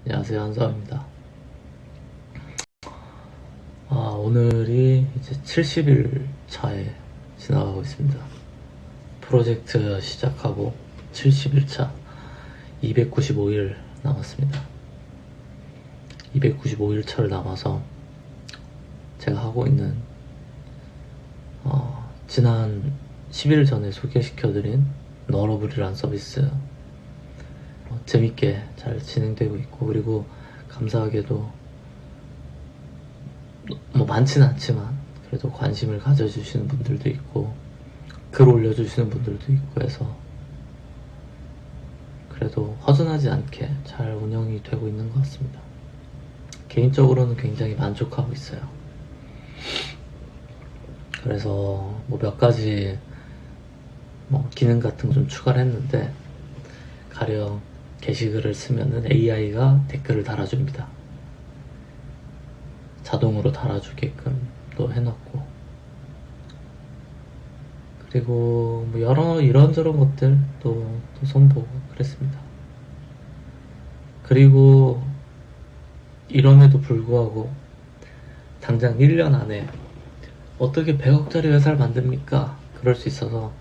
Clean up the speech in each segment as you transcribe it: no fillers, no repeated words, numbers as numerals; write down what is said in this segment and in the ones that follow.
안녕하세요, 한서입니다. 오늘이 이제 70일 차에 지나가고 있습니다. 프로젝트 시작하고 70일 차, 295일 남았습니다. 295일 차를 남아서 제가 하고 있는 지난 10일 전에 소개시켜드린 너러블이라는 서비스 재밌게 잘 진행되고 있고, 그리고 감사하게도 뭐 많지는 않지만 그래도 관심을 가져주시는 분들도 있고 글 올려주시는 분들도 있고 해서 그래도 허전하지 않게 잘 운영이 되고 있는 것 같습니다. 개인적으로는 굉장히 만족하고 있어요. 그래서 뭐 몇 가지 뭐 기능 같은 거 좀 추가를 했는데, 가령 게시글을 쓰면은 AI가 댓글을 달아줍니다. 자동으로 달아주게끔 또 해놨고, 그리고 뭐 여러 이런저런 것들 또 손보고 그랬습니다. 그리고 이럼에도 불구하고 당장 1년 안에 어떻게 100억짜리 회사를 만듭니까? 그럴 수 있어서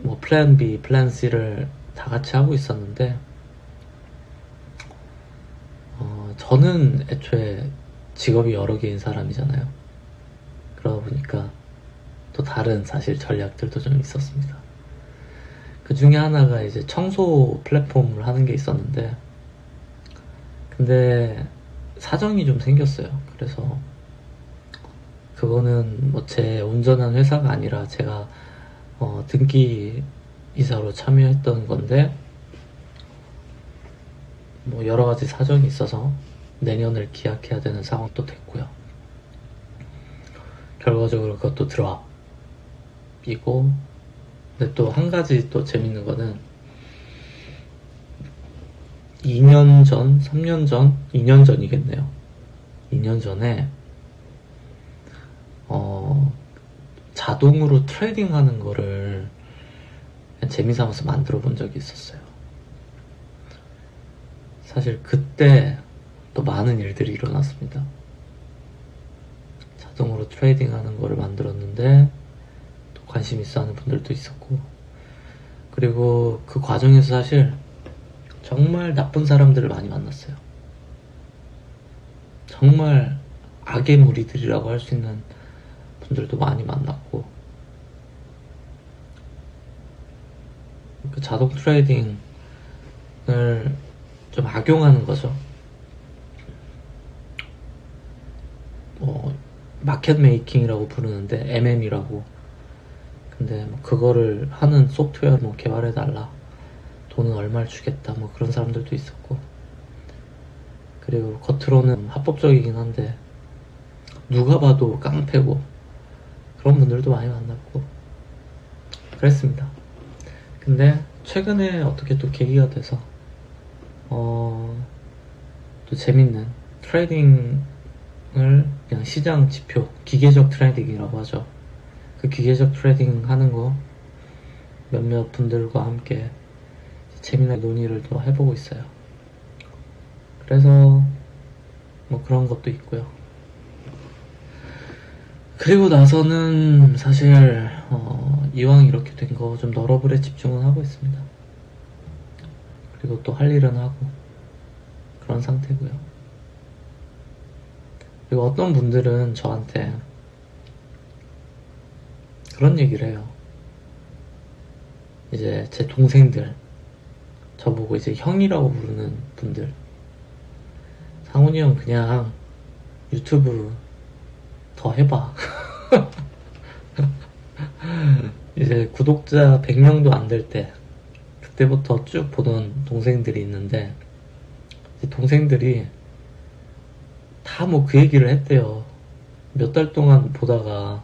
뭐 플랜 B, 플랜 C를 다 같이 하고 있었는데, 저는 애초에 직업이 여러 개인 사람이잖아요. 그러다 보니까 또 다른 사실 전략들도 좀 있었습니다. 그 중에 하나가 이제 청소 플랫폼을 하는 게 있었는데, 근데 사정이 좀 생겼어요. 그래서 그거는 뭐 제 온전한 회사가 아니라 제가 등기 이사로 참여했던 건데, 뭐 여러 가지 사정이 있어서 내년을 기약해야 되는 상황도 됐고요. 결과적으로 그것도 드랍이고, 근데 또 한 가지 또 재밌는 거는 2년 전, 3년 전, 2년 전이겠네요. 2년 전에 자동으로 트레이딩 하는 거를 그냥 재미삼아서 만들어 본 적이 있었어요. 사실 그때 또 많은 일들이 일어났습니다. 자동으로 트레이딩 하는 거를 만들었는데 또 관심 있어 하는 분들도 있었고, 그리고 그 과정에서 사실 정말 나쁜 사람들을 많이 만났어요. 정말 악의 무리들이라고 할 수 있는 분들도 많이 만났고, 그 자동 트레이딩을 좀 악용하는 거죠. 마켓 메이킹이라고 부르는데 MM이라고. 근데 뭐 그거를 하는 소프트웨어 뭐 개발해달라, 돈은 얼마를 주겠다, 뭐 그런 사람들도 있었고, 그리고 겉으로는 합법적이긴 한데 누가 봐도 깡패고 그런 분들도 많이 만났고 그랬습니다. 근데 최근에 어떻게 또 계기가 돼서 또 재밌는 트레이딩을, 그냥 시장 지표, 기계적 트레이딩이라고 하죠. 그 기계적 트레이딩 하는 거 몇몇 분들과 함께 재미난 논의를 또 해보고 있어요. 그래서 뭐 그런 것도 있고요. 그리고 나서는 사실 이왕 이렇게 된 거 좀 너러블에 집중은 하고 있습니다. 그리고 또 할 일은 하고 그런 상태고요. 그리고 어떤 분들은 저한테 그런 얘기를 해요. 이제 제 동생들, 저보고 이제 형이라고 부르는 분들, 상훈이 형 그냥 유튜브 더 해봐. 이제 구독자 100명도 안 될 때, 그때부터 쭉 보던 동생들이 있는데, 동생들이 다 뭐 그 얘기를 했대요. 몇 달 동안 보다가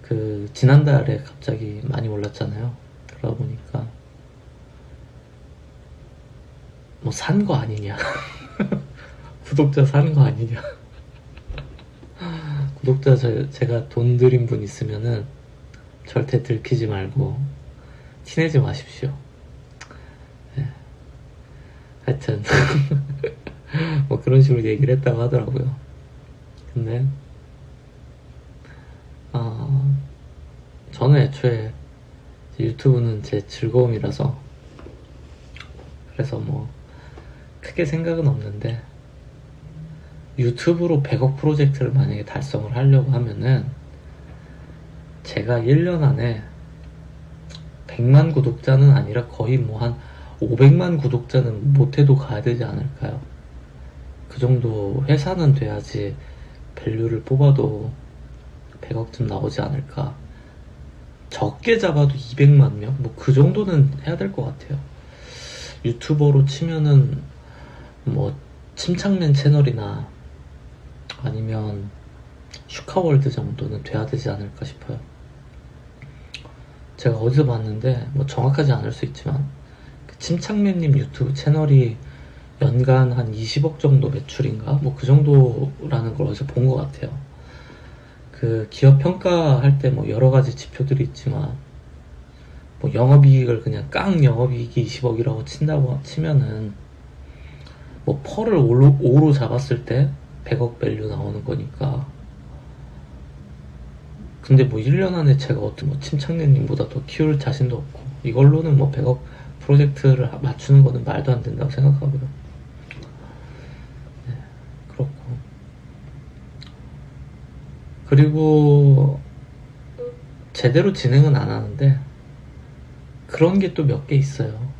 그 지난달에 갑자기 많이 올랐잖아요. 그러다 보니까 뭐 산 거 아니냐. 구독자 사는 거 아니냐. 구독자 제가 돈 들인 분 있으면은 절대 들키지 말고 티내지 마십시오. 네. 하여튼 뭐 그런 식으로 얘기를 했다고 하더라고요. 근데 저는 애초에 유튜브는 제 즐거움이라서 그래서 뭐 크게 생각은 없는데, 유튜브로 100억 프로젝트를 만약에 달성을 하려고 하면은 제가 1년 안에 100만 구독자는 아니라 거의 뭐 한 500만 구독자는 못해도 가야 되지 않을까요? 그 정도 회사는 돼야지 밸류를 뽑아도 100억쯤 나오지 않을까. 적게 잡아도 200만 명? 뭐 그 정도는 해야 될 것 같아요. 유튜버로 치면은 뭐 침착맨 채널이나 아니면 슈카월드 정도는 돼야 되지 않을까 싶어요. 제가 어디서 봤는데 뭐 정확하지 않을 수 있지만 그 침착맨님 유튜브 채널이 연간 한 20억 정도 매출인가? 뭐 그 정도라는 걸 어디서 본 것 같아요. 그 기업 평가할 때 뭐 여러 가지 지표들이 있지만 뭐 영업이익을 그냥 깡 영업이익이 20억이라고 치면은 뭐 펄을 5로 잡았을 때 100억 밸류 나오는 거니까. 근데 뭐 1년 안에 제가 어떤 뭐 침착맨님보다 더 키울 자신도 없고 이걸로는 뭐 100억 프로젝트를 맞추는 거는 말도 안 된다고 생각하고요. 네, 그렇고. 그리고 제대로 진행은 안 하는데 그런 게 또 몇 개 있어요.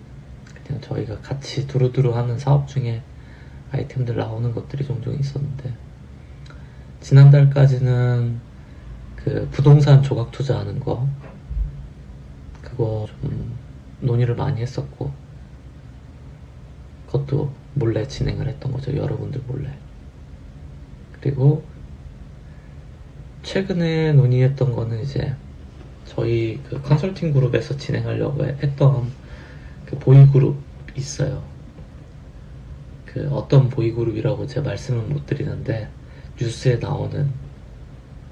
그냥 저희가 같이 두루두루 하는 사업 중에 아이템들 나오는 것들이 종종 있었는데, 지난달까지는 그 부동산 조각 투자하는 거, 그거 좀 논의를 많이 했었고, 그것도 몰래 진행을 했던 거죠. 여러분들 몰래. 그리고 최근에 논의했던 거는 이제 저희 그 컨설팅 그룹에서 진행하려고 했던 그 보이그룹 있어요. 그 어떤 보이그룹이라고 제가 말씀을 못 드리는데 뉴스에 나오는,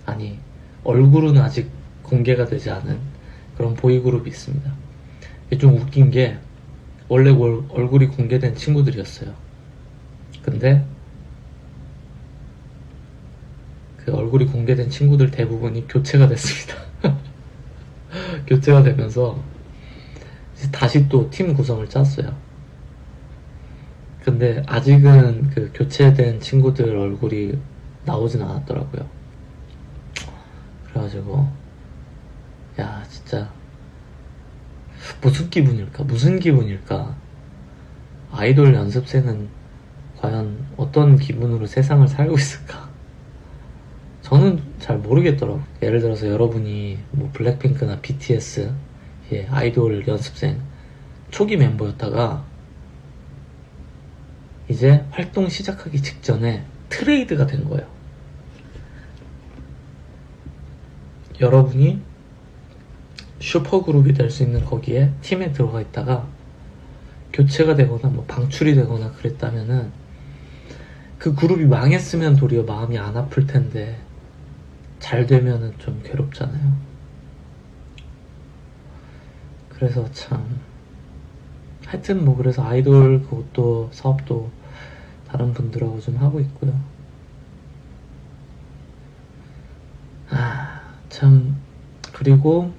아니 얼굴은 아직 공개가 되지 않은 그런 보이그룹이 있습니다. 이게 좀 웃긴 게 원래 얼굴이 공개된 친구들이었어요. 근데 그 얼굴이 공개된 친구들 대부분이 교체가 됐습니다. 교체가 되면서 다시 또 팀 구성을 짰어요. 근데 아직은 그 교체된 친구들 얼굴이 나오진 않았더라고요. 그래가지고 야 진짜 무슨 기분일까. 아이돌 연습생은 과연 어떤 기분으로 세상을 살고 있을까. 저는 잘 모르겠더라고요. 예를 들어서 여러분이 뭐 블랙핑크나 BTS 아이돌 연습생 초기 멤버였다가 이제 활동 시작하기 직전에 트레이드가 된 거예요. 여러분이 슈퍼그룹이 될 수 있는 거기에 팀에 들어가 있다가 교체가 되거나 뭐 방출이 되거나 그랬다면은 그 그룹이 망했으면 도리어 마음이 안 아플 텐데 잘 되면은 좀 괴롭잖아요. 그래서 참 하여튼 뭐 그래서 아이돌 그것도 사업도 다른 분들하고 좀 하고 있고요. 참. 그리고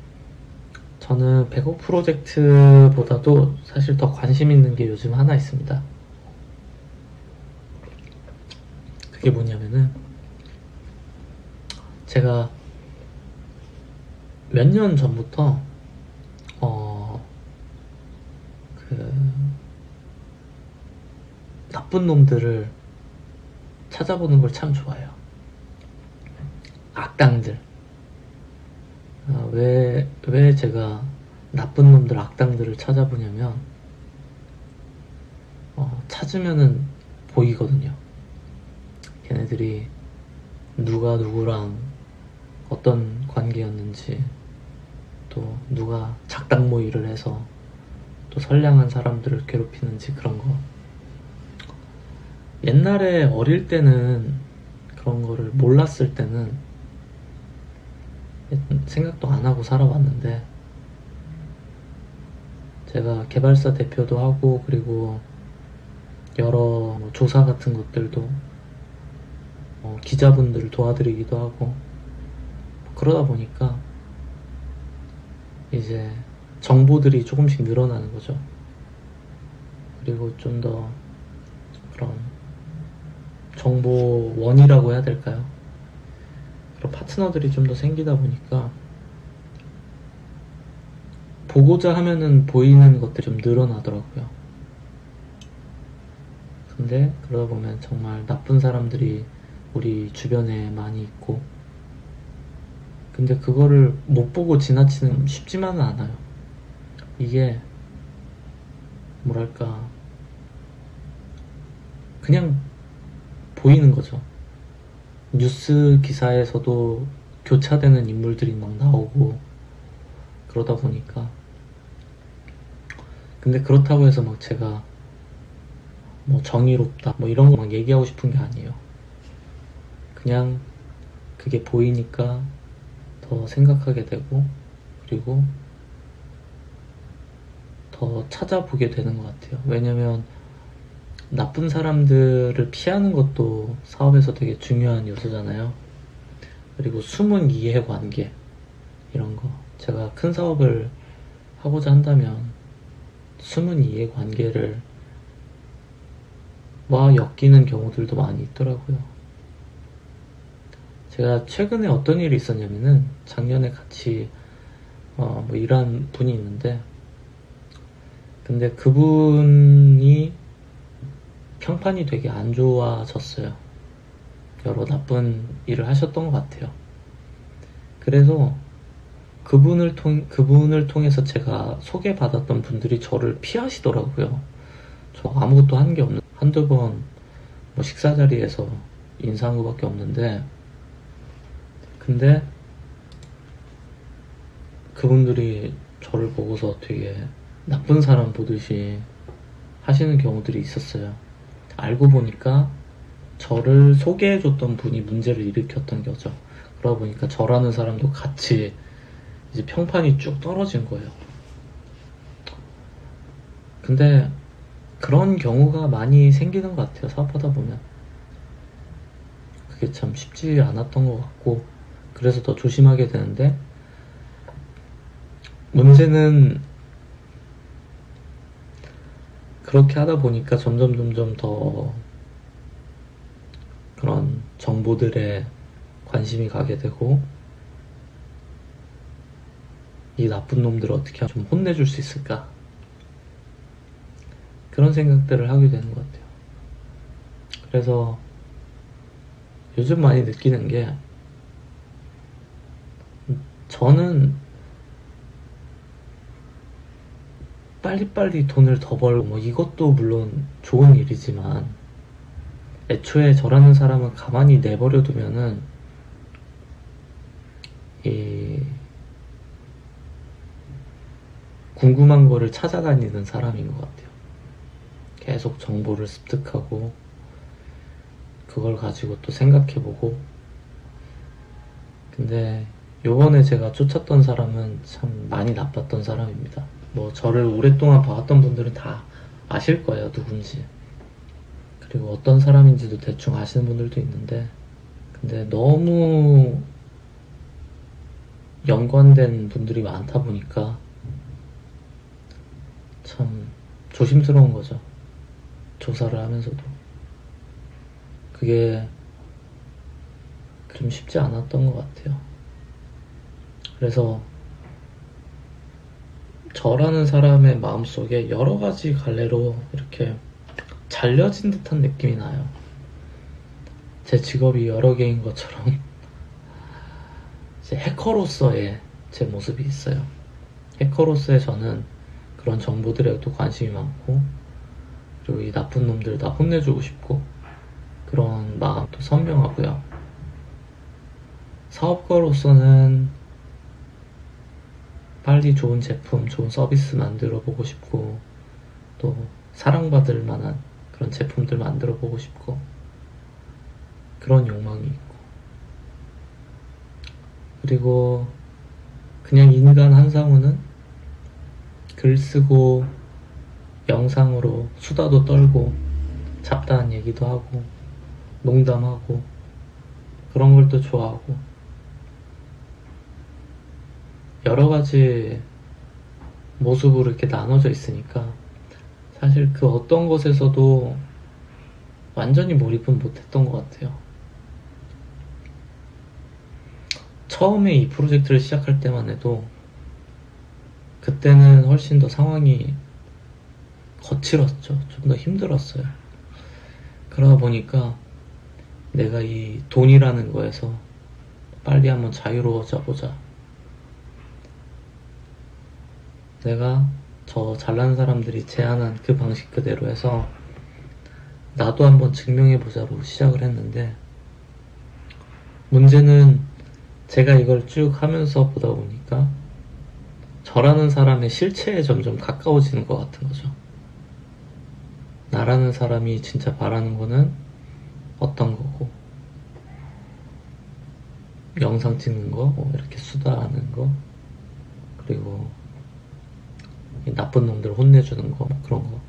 저는 100억 프로젝트보다도 사실 더 관심 있는 게 요즘 하나 있습니다. 그게 뭐냐면은 제가 몇 년 전부터 나쁜 놈들을 찾아보는 걸 참 좋아해요. 악당들. 왜 제가 나쁜 놈들, 악당들을 찾아보냐면 찾으면은 보이거든요. 걔네들이 누가 누구랑 어떤 관계였는지, 또 누가 작당 모의를 해서 또 선량한 사람들을 괴롭히는지, 그런 거. 옛날에 어릴 때는 그런 거를 몰랐을 때는 생각도 안 하고 살아왔는데, 제가 개발사 대표도 하고 그리고 여러 조사 같은 것들도 기자분들을 도와드리기도 하고 그러다 보니까 이제 정보들이 조금씩 늘어나는 거죠. 그리고 좀 더 그런 정보원이라고 해야 될까요? 그런 파트너들이 좀 더 생기다 보니까 보고자 하면은 보이는 것들이 좀 늘어나더라고요. 근데 그러다 보면 정말 나쁜 사람들이 우리 주변에 많이 있고, 근데 그거를 못 보고 지나치는 쉽지만은 않아요. 이게 뭐랄까 그냥 보이는 거죠. 뉴스 기사에서도 교차되는 인물들이 막 나오고 그러다 보니까. 근데 그렇다고 해서 막 제가 뭐 정의롭다 뭐 이런 거 막 얘기하고 싶은 게 아니에요. 그냥 그게 보이니까 더 생각하게 되고, 그리고 더 찾아보게 되는 것 같아요. 왜냐면 나쁜 사람들을 피하는 것도 사업에서 되게 중요한 요소잖아요. 그리고 숨은 이해관계 이런 거, 제가 큰 사업을 하고자 한다면 숨은 이해관계를 엮이는 경우들도 많이 있더라고요. 제가 최근에 어떤 일이 있었냐면은 작년에 같이 일한 분이 있는데, 근데 그분이 평판이 되게 안 좋아졌어요. 여러 나쁜 일을 하셨던 것 같아요. 그래서 그분을 통해서 제가 소개받았던 분들이 저를 피하시더라고요. 저 아무것도 한 게 없는, 한두 번 식사 자리에서 인사한 것밖에 없는데, 근데 그분들이 저를 보고서 되게 나쁜 사람 보듯이 하시는 경우들이 있었어요. 알고 보니까 저를 소개해줬던 분이 문제를 일으켰던 거죠. 그러다 보니까 저라는 사람도 같이 이제 평판이 쭉 떨어진 거예요. 근데 그런 경우가 많이 생기는 것 같아요. 사업하다 보면 그게 참 쉽지 않았던 것 같고, 그래서 더 조심하게 되는데, 문제는 그렇게 하다 보니까 점점 더 그런 정보들에 관심이 가게 되고, 이 나쁜 놈들을 어떻게 좀 혼내줄 수 있을까, 그런 생각들을 하게 되는 것 같아요. 그래서 요즘 많이 느끼는 게, 저는 빨리빨리 돈을 더 벌고 이것도 물론 좋은 일이지만, 애초에 저라는 사람은 가만히 내버려 두면은 이 궁금한 거를 찾아다니는 사람인 것 같아요. 계속 정보를 습득하고 그걸 가지고 또 생각해보고. 근데 요번에 제가 쫓았던 사람은 참 많이 나빴던 사람입니다. 저를 오랫동안 봐왔던 분들은 다 아실 거예요, 누군지. 그리고 어떤 사람인지도 대충 아시는 분들도 있는데, 근데 너무 연관된 분들이 많다 보니까 참 조심스러운 거죠. 조사를 하면서도. 그게 좀 쉽지 않았던 것 같아요. 그래서 저라는 사람의 마음속에 여러 가지 갈래로 이렇게 잘려진 듯한 느낌이 나요. 제 직업이 여러 개인 것처럼 이제 해커로서의 제 모습이 있어요. 해커로서의 저는 그런 정보들에도 관심이 많고, 그리고 이 나쁜 놈들 다 혼내주고 싶고, 그런 마음도 선명하고요. 사업가로서는 빨리 좋은 제품, 좋은 서비스 만들어 보고 싶고, 또 사랑받을 만한 그런 제품들 만들어 보고 싶고, 그런 욕망이 있고, 그리고 그냥 인간 한상우는 글 쓰고 영상으로 수다도 떨고 잡다한 얘기도 하고 농담하고 그런 걸 또 좋아하고 여러 가지 모습으로 이렇게 나눠져 있으니까 사실 그 어떤 것에서도 완전히 몰입은 못했던 것 같아요. 처음에 이 프로젝트를 시작할 때만 해도 그때는 훨씬 더 상황이 거칠었죠. 좀 더 힘들었어요. 그러다 보니까 내가 이 돈이라는 거에서 빨리 한번 자유로워져 보자. 내가 저 잘난 사람들이 제안한 그 방식 그대로 해서 나도 한번 증명해보자로 시작을 했는데 문제는 제가 이걸 쭉 하면서 보다 보니까 저라는 사람의 실체에 점점 가까워지는 것 같은 거죠. 나라는 사람이 진짜 바라는 거는 어떤 거고 영상 찍는 거, 뭐 이렇게 수다하는 거, 그리고 나쁜 놈들 혼내주는 거, 뭐 그런 거,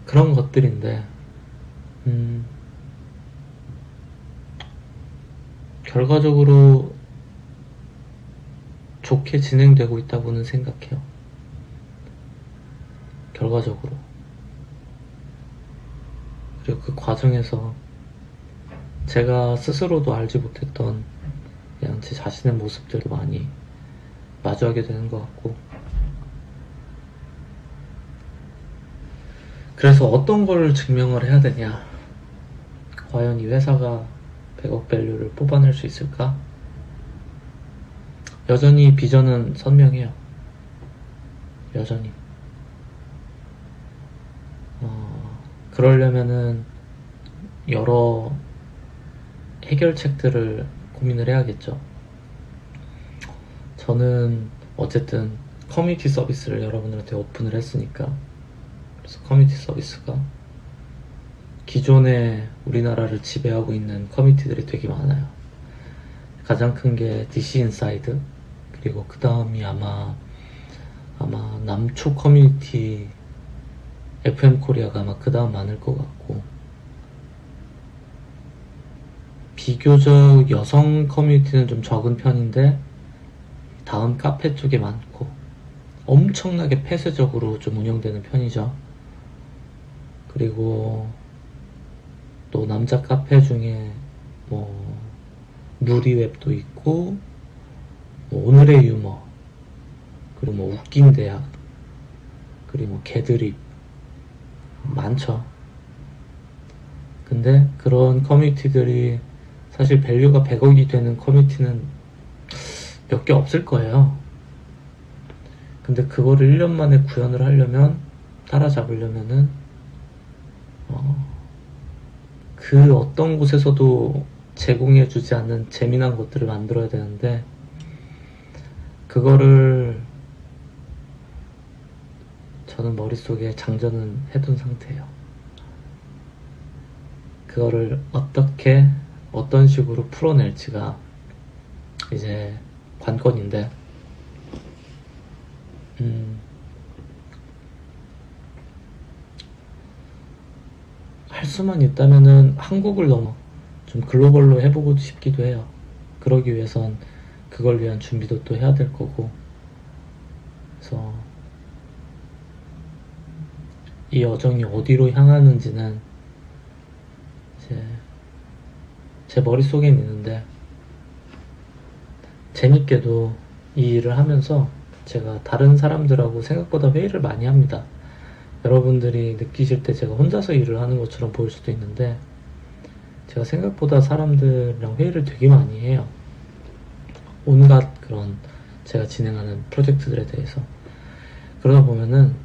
그런 것들인데 결과적으로 좋게 진행되고 있다고는 생각해요. 결과적으로. 그리고 그 과정에서 제가 스스로도 알지 못했던 그냥 제 자신의 모습들도 많이 마주하게 되는 것 같고, 그래서 어떤 걸 증명을 해야 되냐, 과연 이 회사가 100억 밸류를 뽑아낼 수 있을까? 여전히 비전은 선명해요. 여전히. 그러려면은 여러 해결책들을 고민을 해야겠죠. 저는 어쨌든 커뮤니티 서비스를 여러분들한테 오픈을 했으니까, 그래서 커뮤니티 서비스가 기존에 우리나라를 지배하고 있는 커뮤니티들이 되게 많아요. 가장 큰 게 DC 인사이드, 그리고 그 다음이 아마 남초 커뮤니티 FM 코리아가 아마 그 다음 많을 것 같고, 비교적 여성 커뮤니티는 좀 적은 편인데 다음 카페 쪽에 많고 엄청나게 폐쇄적으로 좀 운영되는 편이죠. 그리고 또 남자 카페 중에 뭐 누리웹도 있고, 뭐 오늘의 유머, 그리고 뭐 웃긴 대학, 그리고 뭐 개드립 많죠. 근데 그런 커뮤니티들이 사실 밸류가 100억이 되는 커뮤니티는 몇 개 없을 거예요. 근데 그거를 1년 만에 구현을 하려면, 따라잡으려면은 그 어떤 곳에서도 제공해주지 않는 재미난 것들을 만들어야 되는데, 그거를 저는 머릿속에 장전은 해둔 상태예요. 그거를 어떻게 어떤 식으로 풀어낼지가 이제 관건인데, 할 수만 있다면은 한국을 넘어 좀 글로벌로 해보고 싶기도 해요. 그러기 위해선 그걸 위한 준비도 또 해야 될 거고, 그래서 이 여정이 어디로 향하는지는 이제 제 머릿속에 있는데, 재밌게도 이 일을 하면서 제가 다른 사람들하고 생각보다 회의를 많이 합니다. 여러분들이 느끼실 때 제가 혼자서 일을 하는 것처럼 보일 수도 있는데, 제가 생각보다 사람들이랑 회의를 되게 많이 해요. 온갖 그런 제가 진행하는 프로젝트들에 대해서. 그러다 보면은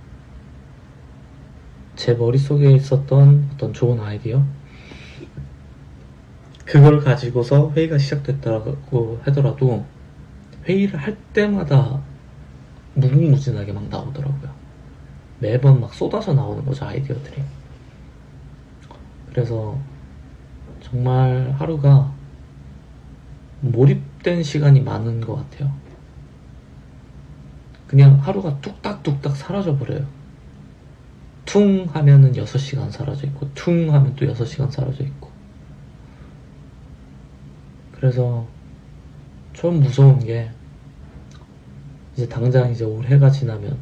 제 머릿속에 있었던 어떤 좋은 아이디어, 그걸 가지고서 회의가 시작됐다고 하더라도 회의를 할 때마다 무궁무진하게 막 나오더라고요. 매번 막 쏟아져 나오는 거죠, 아이디어들이. 그래서 정말 하루가 몰입된 시간이 많은 것 같아요. 그냥 하루가 뚝딱뚝딱 사라져버려요. 퉁 하면은 6시간 사라져 있고, 퉁 하면 또 6시간 사라져 있고. 그래서 좀 무서운 게, 이제 당장 이제 올해가 지나면,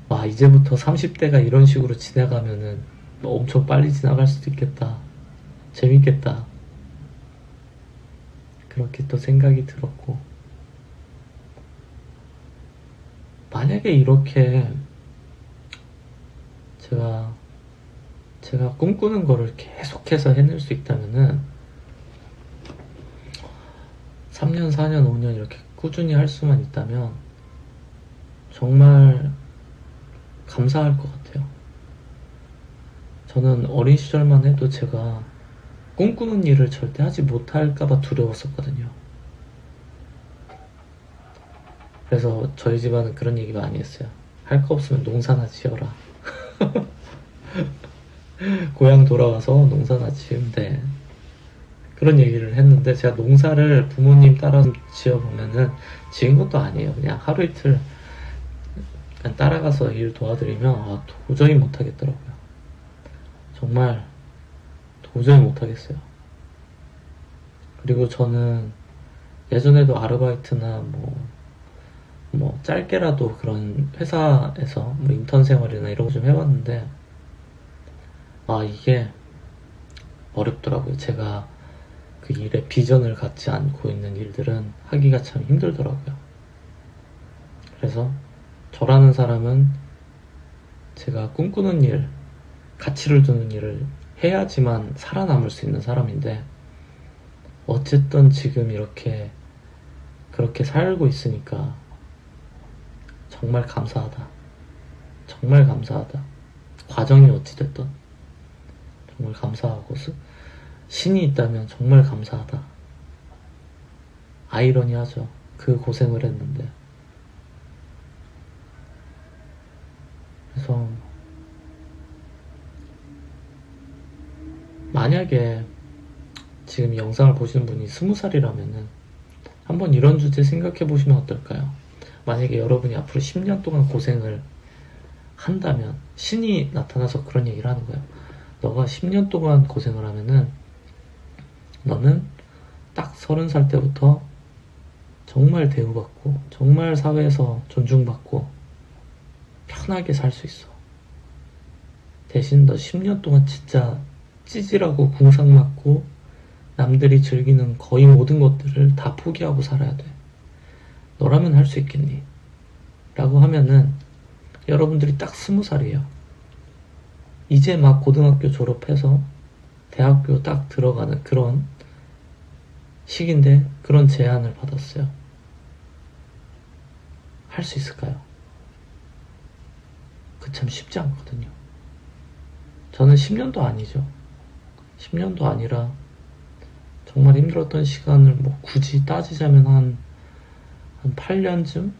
와, 이제부터 30대가 이런 식으로 지나가면은 엄청 빨리 지나갈 수도 있겠다. 재밌겠다. 그렇게 또 생각이 들었고, 만약에 이렇게 제가 꿈꾸는 거를 계속해서 해낼 수 있다면은 3년, 4년, 5년 이렇게 꾸준히 할 수만 있다면 정말 감사할 것 같아요. 저는 어린 시절만 해도 제가 꿈꾸는 일을 절대 하지 못할까봐 두려웠었거든요. 그래서 저희 집안은 그런 얘기 많이 했어요. 할 거 없으면 농사나 지어라. 고향 돌아와서 농사나 지으면 돼. 그런 얘기를 했는데, 제가 농사를 부모님 따라서 지어보면은 지은 것도 아니에요. 그냥 하루 이틀 그냥 따라가서 일 도와드리면 도저히 못하겠더라고요. 정말 도저히 못하겠어요. 그리고 저는 예전에도 아르바이트나 뭐 짧게라도 그런 회사에서 뭐 인턴 생활이나 이런 거 좀 해봤는데, 이게 어렵더라고요. 제가 그 일에 비전을 갖지 않고 있는 일들은 하기가 참 힘들더라고요. 그래서 저라는 사람은 제가 꿈꾸는 일, 가치를 두는 일을 해야지만 살아남을 수 있는 사람인데, 어쨌든 지금 이렇게 그렇게 살고 있으니까 정말 감사하다. 정말 감사하다. 과정이 어찌됐든 정말 감사하고, 신이 있다면 정말 감사하다. 아이러니하죠. 그 고생을 했는데. 그래서 만약에 지금 이 영상을 보시는 분이 20살이라면은 한번 이런 주제 생각해 보시면 어떨까요? 만약에 여러분이 앞으로 10년 동안 고생을 한다면, 신이 나타나서 그런 얘기를 하는 거예요. 너가 10년 동안 고생을 하면은 너는 딱 30살 때부터 정말 대우받고 정말 사회에서 존중받고 편하게 살 수 있어. 대신 너 10년 동안 진짜 찌질하고 궁상 맞고 남들이 즐기는 거의 모든 것들을 다 포기하고 살아야 돼. 너라면 할 수 있겠니? 라고 하면은 여러분들이 딱 20살이에요. 이제 막 고등학교 졸업해서 대학교 딱 들어가는 그런 시기인데, 그런 제안을 받았어요. 할 수 있을까요? 그 참 쉽지 않거든요. 저는 10년도 아니죠. 10년도 아니라 정말 힘들었던 시간을 굳이 따지자면 한 8년쯤?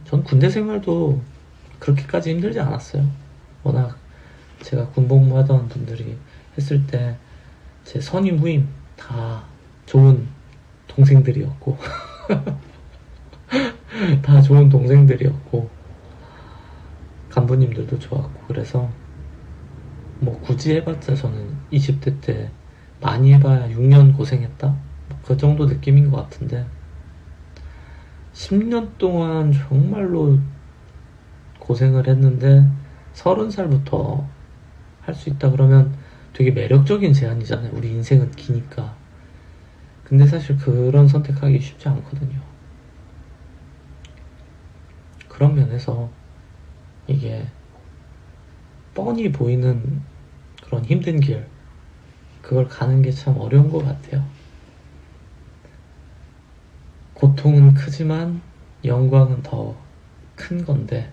전 군대 생활도 그렇게까지 힘들지 않았어요. 워낙 제가 군복무 하던 분들이 했을 때 제 선임 후임 다 좋은 동생들이었고 다 좋은 동생들이었고 간부님들도 좋았고, 그래서 굳이 해봤자 저는 20대 때 많이 해봐야 6년 고생했다? 그 정도 느낌인 것 같은데, 10년 동안 정말로 고생을 했는데 30살부터 할 수 있다 그러면 되게 매력적인 제안이잖아요. 우리 인생은 기니까. 근데 사실 그런 선택하기 쉽지 않거든요. 그런 면에서 이게 뻔히 보이는 그런 힘든 길, 그걸 가는 게 참 어려운 것 같아요. 고통은 크지만 영광은 더 큰 건데,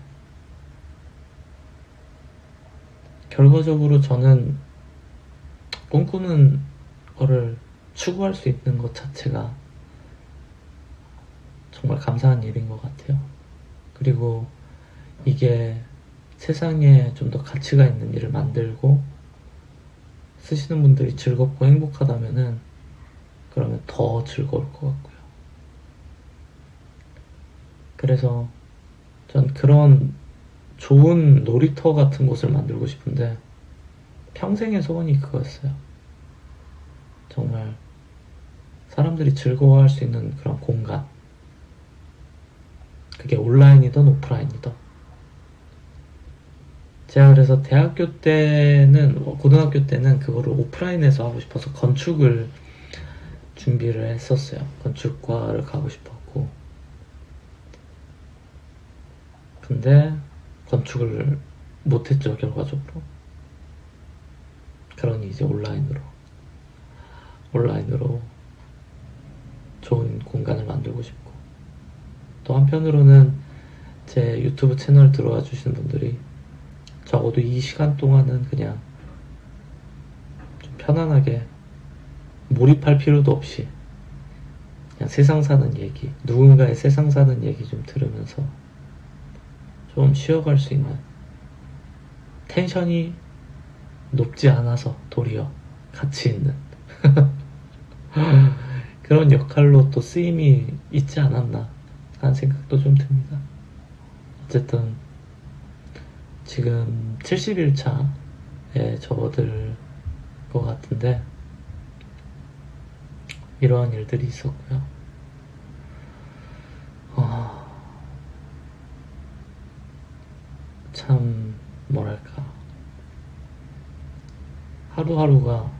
결과적으로 저는 꿈꾸는 거를 추구할 수 있는 것 자체가 정말 감사한 일인 것 같아요. 그리고 이게 세상에 좀 더 가치가 있는 일을 만들고 쓰시는 분들이 즐겁고 행복하다면은, 그러면 더 즐거울 것 같고요. 그래서 전 그런 좋은 놀이터 같은 곳을 만들고 싶은데 평생의 소원이 그거였어요. 정말 사람들이 즐거워할 수 있는 그런 공간. 그게 온라인이든 오프라인이든. 제가 그래서 대학교 때는, 고등학교 때는 그거를 오프라인에서 하고 싶어서 건축을 준비를 했었어요. 건축과를 가고 싶었고. 근데 건축을 못했죠, 결과적으로. 그러니 이제 온라인으로 좋은 공간을 만들고 싶고, 또 한편으로는 제 유튜브 채널 들어와 주시는 분들이 적어도 이 시간 동안은 그냥 좀 편안하게 몰입할 필요도 없이 그냥 세상 사는 얘기, 누군가의 세상 사는 얘기 좀 들으면서 좀 쉬어갈 수 있는, 텐션이 높지 않아서 도리어 가치 있는 그런 역할로 또 쓰임이 있지 않았나 하는 생각도 좀 듭니다. 어쨌든 지금 70일차에 접어들 것 같은데 이러한 일들이 있었고요. 참 뭐랄까, 하루하루가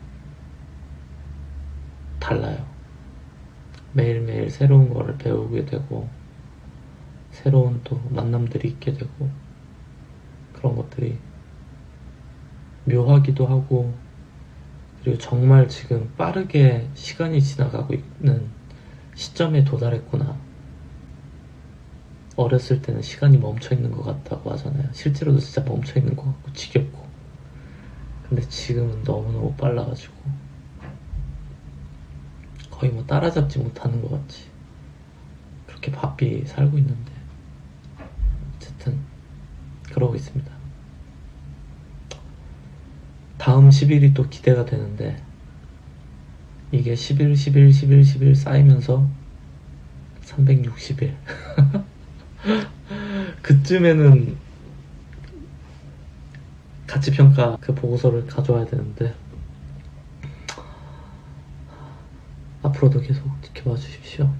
달라요. 매일매일 새로운 거를 배우게 되고 새로운 또 만남들이 있게 되고, 그런 것들이 묘하기도 하고, 그리고 정말 지금 빠르게 시간이 지나가고 있는 시점에 도달했구나. 어렸을 때는 시간이 멈춰있는 것 같다고 하잖아요. 실제로도 진짜 멈춰있는 것 같고 지겹고. 근데 지금은 너무너무 빨라가지고 거의 뭐 따라잡지 못하는 것 같이 그렇게 바삐 살고 있는데, 어쨌든 그러고 있습니다. 다음 10일이 또 기대가 되는데, 이게 10일, 10일, 10일, 10일 쌓이면서 360일 그쯤에는 가치평가 그 보고서를 가져와야 되는데, 앞으로도 계속 지켜봐 주십시오.